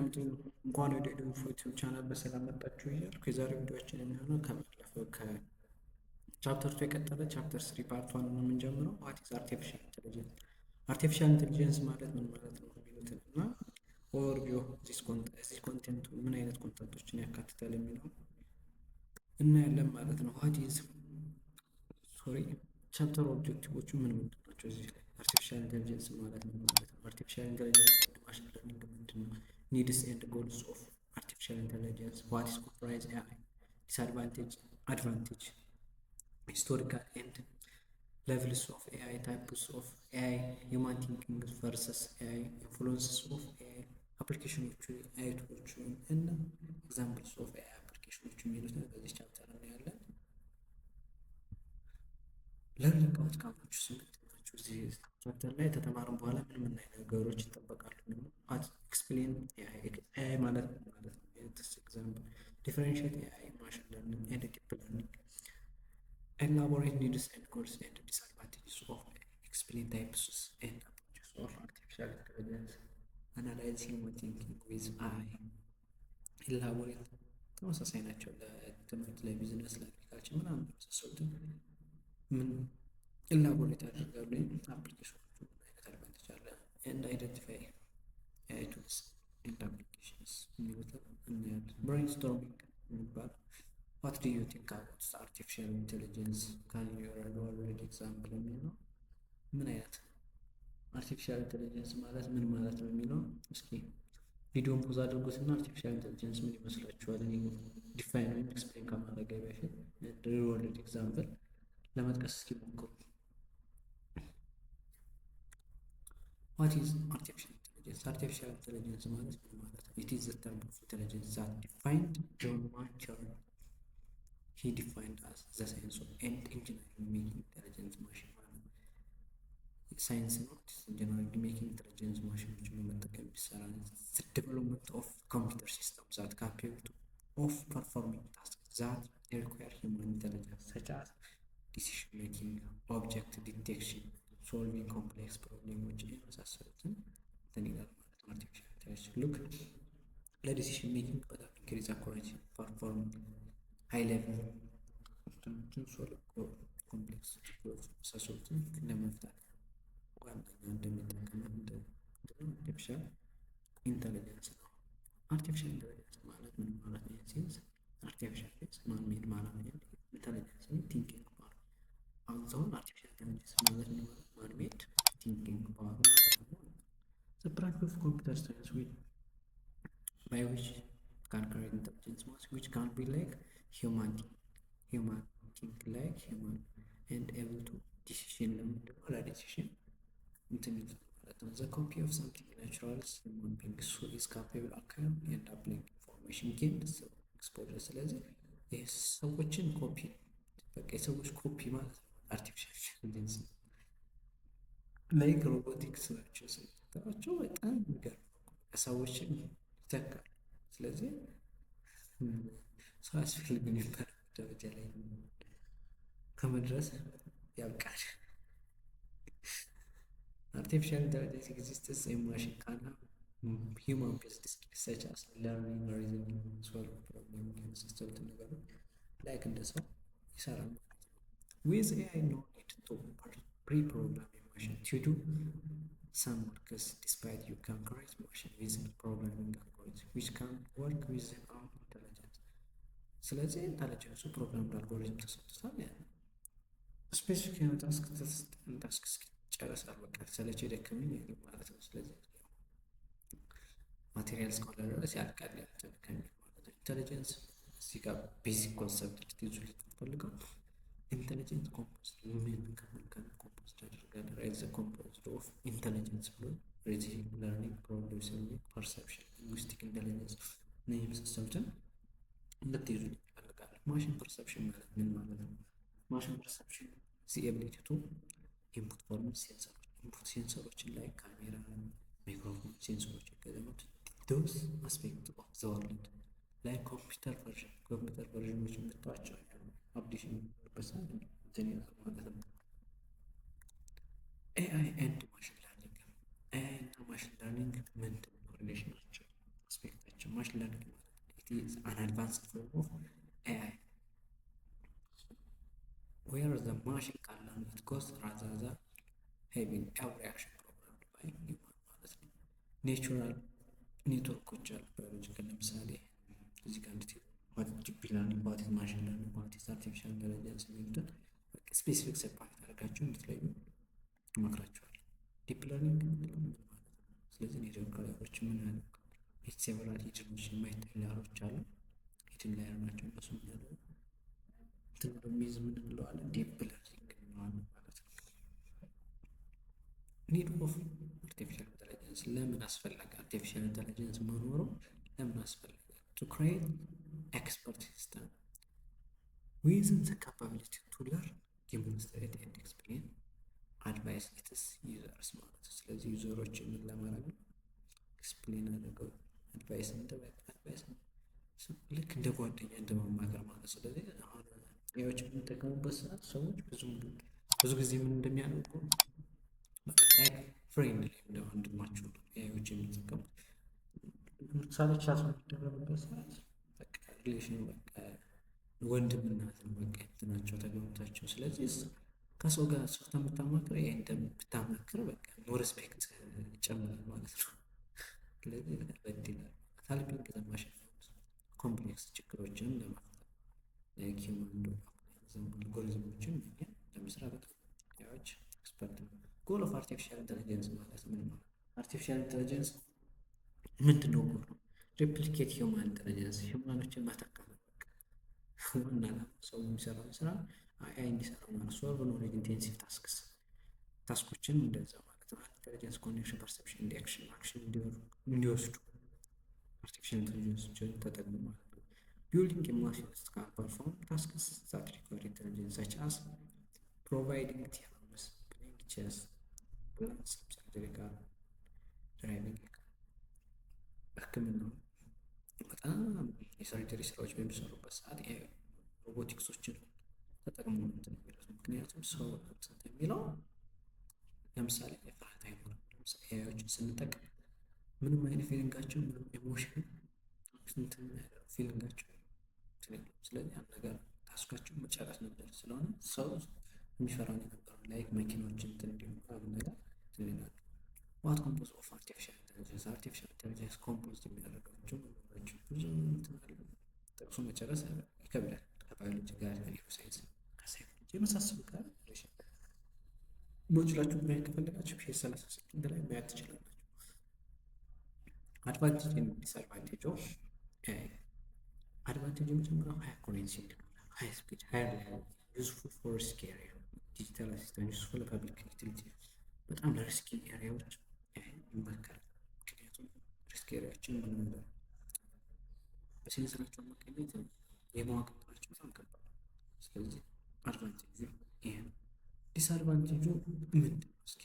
እንኳን ወደ ዩቲዩብ ቻናል በሰላም መጣችሁ እያልኩ የዛሬው ቪዲዮችን የሚሆነው ከባለፈው ከቻፕተር 2 የቀጠለ ቻፕተር 3 ፓርት 1 ነው የምንጀምረው። ዋት ኢዝ አርቲፊሻል ኢንቴሊጀንስ፣ አርቲፊሻል ኢንቴሊጀንስ ማለት ምን ማለት ነው የሚሉትን እና ኦቨርቪው እዚህ ኮንቴንቱ ምን አይነት ኮንተንቶችን ያካትታል የሚለው እናያለን ማለት ነው። ዋት ኢዝ ቻፕተር ኦብጀክቲቮቹ ምን ምንድን ናቸው? እዚህ ላይ አርቲፊሻል ኢንቴሊጀንስ ማለት ምን ማለት ነው? አርቲፊሻል ኢንቴሊጀንስ ማሽን ለርኒንግ ምንድን ነው? ኒድስ ኤንድ ጎልስ ኦፍ አርቲፊሻል ኢንቴሊጀንስ፣ ዋት ኢዝ ኮምፕራይዝ ኤአይ፣ ዲስአድቫንቴጅ፣ አድቫንቴጅ፣ ሂስቶሪካል ኤንድ ሌቭልስ ኦፍ ኤአይ፣ ታይፕስ ኦፍ ኤአይ፣ ሂውማን ቲንኪንግ ቨርሰስ ኤአይ፣ ኢንፍሉዌንስስ ኦፍ ኤአይ፣ አፕሊኬሽኖቹ ኤአይ ቱሎቹ እና ኤግዛምፕልስ ኦፍ ኤአይ አፕሊኬሽኖቹ የሚሉትን በዚህ ቻፕተር እናያለን። ለርኒንግ አውትካሞቹ ስምንት ናቸው። እዚህ ቻፕተር ላይ ከተማርን በኋላ ምን ምን አይነት ነገሮች ይጠበቃሉ? ኤክስፕሌን ኤአይ ማለት ነው ማለት ነው። ኤግዛምፕል ዲፈረንሺየት ኤአይ፣ ማሽን ለርኒንግ ኤንድ ዲፕ ለርኒንግ፣ ኤላቦሬት ኒድስ ኤንድ ጎልስ ኤንድ ዲስአድቫንቴጅስ ኦፍ ኤክስፕሌን ታይፕስ ኤንድ አፕሮችስ ኦፍ አርቲፊሻል ኢንቴሊጀንስ፣ አናላይዝ ሂውማን ቲንኪንግ ዊዝ አይ። ኤላቦሬት ተመሳሳይ ናቸው ለትምህርት፣ ለቢዝነስ፣ ለአግሪካልቸር ምናምን የመሳሰሉትን ምን ኤላቦሬት ያደርጋሉ። አፕሊኬሽኖቹ ምን አይነት አድቫንቴጅ አለ ኤንድ አይደንቲፋይ ኤአይ ቱልስ ኤንድ አፕሊኬሽንስ የሚሉትን እናያለን። ብሬንስቶርሚንግ የሚባለው ዋት ዱ ዩ ቲንክ አባውት አርቲፊሻል ኢንቴሊጀንስ ካን ዩ ኦልሬዲ ኤግዛምፕል የሚለው ምን አይነት አርቲፊሻል ኢንቴሊጀንስ ማለት ምን ማለት ነው የሚለው እስኪ ቪዲዮን ፖዝ አድርጉትና አርቲፊሻል ኢንቴሊጀንስ ምን ይመስላችኋል? እኔ ዲፋይን ወይም ኤክስፕሌን ከማድረግ በፊት ሪል ወርልድ ኤግዛምፕል ለመጥቀስ እስኪ ሞክሩ። ዋት ኢዝ አርቲፊሻል ኢንቴሊጀንስ? አርቲፊሻል ኢንቴሊጀንስ ማለት ምን ማለት ነው? ኢት ኢዝ ዘ ተርም ኦፍ ኢንቴሊጀንስ ዛት ዲፋይንድ ጆን ማቸር ሂ ዲፋይንድ አስ ዘ ሳይንስ ኦፍ ኤንድ ኢንጂነሪንግ ሜኪንግ ኢንቴሊጀንስ ማሽን ማለት ነው። ሳይንስ ነው ኢንጂነሪንግ ሜኪንግ ኢንቴሊጀንስ ማሽኖችን በመጠቀም የሚሰራ ዘ ዴቨሎፕመንት ኦፍ ኮምፒውተር ሲስተም ዛት ካፔብል ኦፍ ፐርፎርሚንግ ታስክ ዛት ሪኳየር ሂውማን ኢንቴሊጀንስ ሰች አስ ዲሲሽን ሜኪንግ፣ ኦብጀክት ዲቴክሽን፣ ሶልቪንግ ኮምፕሌክስ ፕሮብሌሞች የመሳሰሉትን እንትን ይላል ማለት ነው። አርቲፊሻል ኢንቴሊጀንስ ሉክ ለዲሲሽን ሜኪንግ በጣም ኢንክሪዝ አኩሬሲ፣ ፐርፎርሚንግ ሃይ ሌቭል እንትኖችን ሶልቭ ኮምፕሌክስ የመሳሰሉትን ለመፍታት ዋነኛ እንደሚጠቀመው አርቲፊሻል ኢንቴሊጀንስ ነው። አርቲፊሻል ኢንቴሊጀንስ ማለት ምን ማለት ነው? ሲንስ አርቲፊሻል ማን ሜድ ማለት ነው። ኢንቴሊጀንስ ቲንኪንግ አሁን አርቲፊሻል ኢንቴሊጀንስ ማለት ነው ማን ሜድ ቲንኪንግ ፓወር ማለት ነው። ዘ ብራንች ኦፍ ኮምፒውተር ሳይንስ by which can create intelligence models which can be like human think like human and able to decision decision እንትን ማለት ነው። the copy of something natural human beings who is capable of acquiring and applying information gained through exposure። ስለዚህ የሰዎችን ኮፒ በቃ የሰዎች ኮፒ ማለት ነው አርቲፊሻል ኢንቴሊጀንስ ላይክ ሮቦቲክስ ናቸው። ስንጠራቸው በጣም የሚገርም ሰዎችን ይተካሉ። ስለዚህ ሰው አያስፈልግም የሚባል ደረጃ ላይ ከመድረስ ያብቃል። አርቲፊሻል ኢንቴሊጀንስ ኤግዚስትስ ኤ ማሽን ካን ሃቭ ሂውማን ቤዝድ ስኪልስ ሰች አስ ለርኒንግ፣ ሪዝኒንግ፣ ሶልቭ ፕሮብሌም የመሳሰሉትን ነገሮች ላይክ እንደ ሰው ይሰራል። With AI, no need to pre-program a machine to do some works, despite you can create machine with programming algorithms which can work with their own intelligence። ስለዚህ ኢንተለጀንሱ ፕሮግራም አልጎሪዝም ተሰጥቶታል። ያ ስፔሲፊክ የሆነ ታስክ ጨረሳል። በቃ ሰለቸ ደከመኝ ማለት ነው። ስለዚህ ማቴሪያል እስከሆነ ድረስ ያልቃል ከሚል ማለት ነው። ኢንተለጀንስ እዚህ ጋር ቤዚክ ኮንሰፕት ልትይዙ ልትፈልገው ኢንቴሊጀንስ ኮምፖዝድ ምን ከምን ኮምፖዝድ ያደርጋል? ራይዝ ኮምፖዝድ ኦፍ ኢንቴሊጀንስ ብሎ ሪዝኒንግ፣ ለርኒንግ፣ ፕሮብሌም ሶልቪንግ፣ ፐርሰፕሽን፣ ሊንጉስቲክ ኢንቴሊጀንስ እና የመሳሰሉትን እንድትይዙ ይፈልጋል። ማሽን ፐርሰፕሽን ማለት ምን ማለት ነው? ማሽን ፐርሰፕሽን ዚ ኤቢሊቲ ቱ ኢንፑት ፎርም ሴንሰሮች ኢንፑት ሴንሰሮችን ላይ ካሜራ፣ ማይክሮፎን ሴንሰሮች ይገለሙት ዶስ አስፔክት ኦፍ ዘ ወርልድ ላይ ኮምፒውተር ቨርዥኖችን ብታዋቸው አፕዴሽን በሳን እንትን ማለት ነው። ኤአይ ኤንድ ማሽን ለርኒንግ፣ ኤአይ እና ማሽን ለርኒንግ ምንድን ነው ሪሌሽናቸው? አስፔክት ማሽን ለርኒንግ ማለት it is an advanced form of AI where the machine can learn its course rather than having every action programmed by human ማለት ነው። ኔቹራል ኔትወርኮች አሉ ባዮሎጂካል ለምሳሌ እዚህ ጋር እንዴት ዲፕ ለርኒንግ ዋት ኢዝ ማሽን ለርኒንግ ዋት ኢዝ አርቲፊሻል ኢንተለጀንስ የሚሉትን ስፔሲፊክ ሰፓሬት አድርጋችሁ እንድትለዩ እመክራችኋለሁ። ዲፕ ለርኒንግ የምንለው ምን ማለት ነው? ስለዚህ ኔትወርክ ላየሮች ምን ያህል ሴቨራል ሂድኖች የማይታይ ላየሮች አሉ። ሂድን ላየር ናቸው እነሱ ያሉ ሚዝ ምን እንለዋለን? ዲፕ ለርኒንግ እንለዋለን ማለት ነው። ኒድ ኦፍ አርቲፊሻል ኢንተለጀንስ ለምን አስፈለገ? አርቲፊሻል ኢንተለጀንስ መኖሩ ለምን አስፈለገ? ቱ ክሬት ኤክስፐርት ሲስተም ዊዝን ዘ ካፓቢሊቲ ቱ ለርን ዲሞንስትሬት ኤንድ ኤክስፕሌን አድቫይስ ኢትስ ዩዘርስ ማለት ነው። ስለዚህ ዩዘሮች ምን ለማድረግ ነው? ኤክስፕሌን አድርገው አድቫይስ ልክ እንደ ጓደኛ እንደ መማከር ማለት። ስለዚህ አሁን ኤአይዎች የምንጠቀሙበት ሰዓት ሰዎች ብዙ ጊዜ ምን እንደሚያደርጉ ላይክ ፍሬንድሊ እንደ ወንድማቸው ኤአይዎች የሚጠቀሙት ለምሳሌ ቻት በሚደረግበት ሰዓት በቃ ሪሌሽን በቃ ወንድምና በቃ እንትናቸው ተገምታቸው። ስለዚህ ከሰው ጋር ሰው ከምታማክር ይሄ እንደምታማክር በቃ ኖ ሪስፔክት ይጨምራል ማለት ነው። ስለዚህ በድላል ታልፒንግ ዘማሽን ኮምፕሌክስ ችግሮችን ለመፍታት ላይክ ሂውማን አልጎሪዝሞችን ለመስራት ኤአይዎች ኤክስፐርት ነው። ጎል ኦፍ አርቲፊሻል ኢንተለጀንስ ማለት ምን ማለት? አርቲፊሻል ኢንተለጀንስ ምንድን ነው? ጎል ሬፕሊኬት ሂውማን ኢንተለጀንስ ሂውማኖችን ማታካት ዋና ሰው የሚሰራውን ስራ ኤአይ እንዲሰራው ማለት ሶልቭ ኖሌጅ ኢንቴንሲቭ ታስኮችን እንደዛ ማለት ነው። ኢንተለጀንስ ኮኔክሽን ፐርሰፕሽን እንዲ አክሽን እንዲወስዱ አርቲፊሻል ኢንተለጀንሶችን ተጠቅሞ ማለት ነው። ቢልዲንግ ማሽንስ ካን ፐርፎርም ታስክስ ዛት ሪኳየር ኢንተለጀንስ ሰች አስ ፕሮቫይዲንግ ቲያምስ ፕሌይንግ ቼስ ፕላንስ ሰርጀሪካል ድራይቪንግ ሕክምናው በጣም የሰርጀሪ ስራዎች በሚሰሩበት ሰዓት ሮቦቲክሶችን ተጠቅሞ እንትን የሚሉት ምክንያቱም ሰው እንትን የሚለው ለምሳሌ የፍርሃት አይኖርም። ለምሳሌ ኤአይዎችን ስንጠቅም ምንም አይነት ፊሊንጋቸው ምንም ኢሞሽን እንትን ፊሊንጋቸው ስለዚህ ያን ነገር ታስካቸው መጨረስ ነበር ስለሆነ ሰው የሚፈራውን የነበረው ላይክ መኪናዎችን እንትን እንዲሆን ነገር ትንላሉ። ዋት ኮምፖዝ ኦፍ አርቲፊሻል ኢንተለጀንስ አርቲፊሻል ኢንተለጀንስ ኮምፖዝ የሚያደርጋቸው ብዙ ጥቅሱ መጨረስ ይከብዳል። ከባዮሎጂ ጋር ከኒውሮሳይንስ ከሳይኮሎጂ የመሳሰሉ ጋር ሞጁላችሁ ማየት ከፈለጋችሁ ፔጅ 36 ላይ ማየት ትችላላችሁ። አድቫንቴጅ እና ዲስአድቫንቴጅ ኦፍ ኤአይ። አድቫንቴጅ የመጀመሪያው ሃይ አኩሬሲ እንዲኖረው፣ ሃይ ስፒድ፣ ሃይ ሪላይቢሊቲ፣ ዩዝፉል ፎር ሪስክ ኤሪያ፣ ዲጂታል አሲስታንት፣ ዩዝፉል ፐብሊክ ዩቲሊቲ። በጣም ለሪስክ ኤሪያዎች ይመከራል። ምክንያቱም ሪስክ ኤሪያዎችን ምንነው በሴንሰራቸው አማካኝነት የማወቅ እንትናቸው በጣም ከባድ ነው። ስለዚህ አድቫንቴጁ ይሄ ነው። ዲስአድቫንቴጁ ምንድን ነው? እስኪ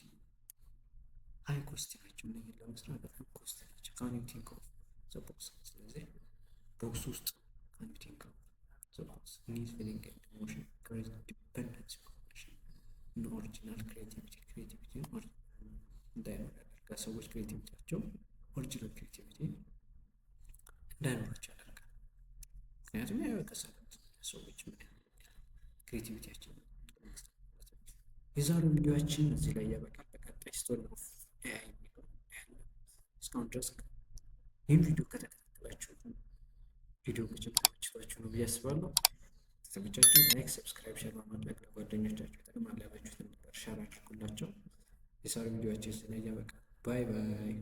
ሃይ ኮስት ናቸው። እነዚህን ለመስራት በጣም ኮስት ናቸው። ካን ዩ ቲንክ ኦፍ ዘ ቦክስ። ስለዚህ ቦክስ ውስጥ ካን ዩ ቲንክ ኦፍ ዘ ቦክስ ኒድ ፊሊንግ ኤንድ ኢሞሽን ክሬት ዲፔንደንስ ኢንፎርሜሽን እና ኦሪጂናል ክሬቲቪቲ እንዳይኖር ያደርጋል። ሰዎች ክሬቲቪቲያቸው ኦሪጂናል ክሬቲቪቲ እንዳይኖራቸው ያደርጋል። ምክንያቱም ያው ከሰሩት ሰዎች ክሬቲቪቲያቸው የዛሬው ቪዲዮአችን እዚህ ላይ ያበቃል። በቀጣይ ስቶሪ ኦፍ ኤአይ የሚለው እስካሁን ድረስ ይህን ቪዲዮ ከተከታተላችሁ ቪዲዮ ተመችቷችሁ ነው ብዬ አስባለሁ። ከተመቻችሁ ላይክ፣ ሰብስክራይብ፣ ሼር በማድረግ ለጓደኞቻችሁ ይጠቅማል ያላችሁትን ነገር ሼር አድርጉላቸው። የዛሬው ቪዲዮአችን እዚህ ላይ ያበቃል። ባይ ባይ።